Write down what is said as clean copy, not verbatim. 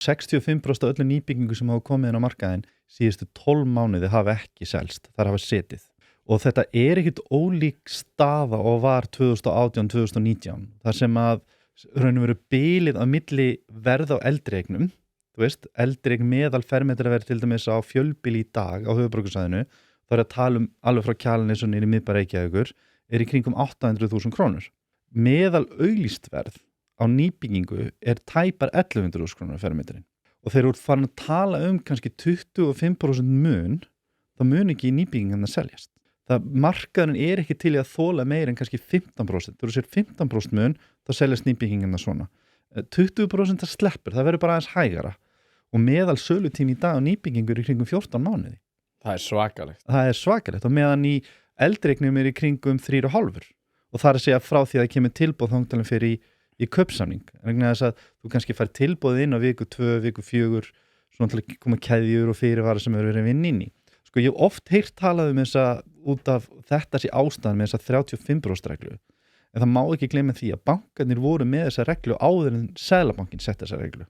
65% af öllu nýbyggingu sem hafa komið inn á markaðinn síðustu 12 mánuði hafa ekki selst, þar hafa setið. Og þetta ekkert ólík staða og var 2018-2019, þar sem að raun og veru bilið á milli verð á eldri eignum, þú veist, eldri eign meðal fermetraverð til dæmis á fjölbýli í dag á höfuðborgarsvæðinu, þá að tala alveg frá Kjalarnesi og niður í miðbæ Reykjavíkur, í kringum 800.000 krónur. Meðal auglýst verð á nýbyggingu tæpar 1100.000 krónur á fermetrinn. Og þeir eru farin að tala kannski 25% mun, þá mun ekki nýbyggingarna seljast. Markaðurinn ekki til í að þola meira en kannski 15%. Þú sér 15% mun, þá seljast nýbyggingarna svona. 20% sleppur, það verður bara aðeins hægara. Og meðal sölutími í dag á nýbyggingur í kringum 14 mánuði. Það er svakalegt. Það er svakalegt og meðan í eldreignum í kringum 3,5. Og það að segja frá því að það kemur tilboð þangtalinn fyrir í kaupsamning. Vegna þess að þú kannski fær tilboð inn á viku 2, viku 4, svona til að koma keðjur og fyrirvara sem eru verið vinn inn í. Sko ég hef oft heyrt talað þess að út af þetta sé ástæðan með þessa 35% reglu. En það má ekki gleyma því að bankarnir voru með þessa reglu áður en Seðlabankinn setti þessa reglu.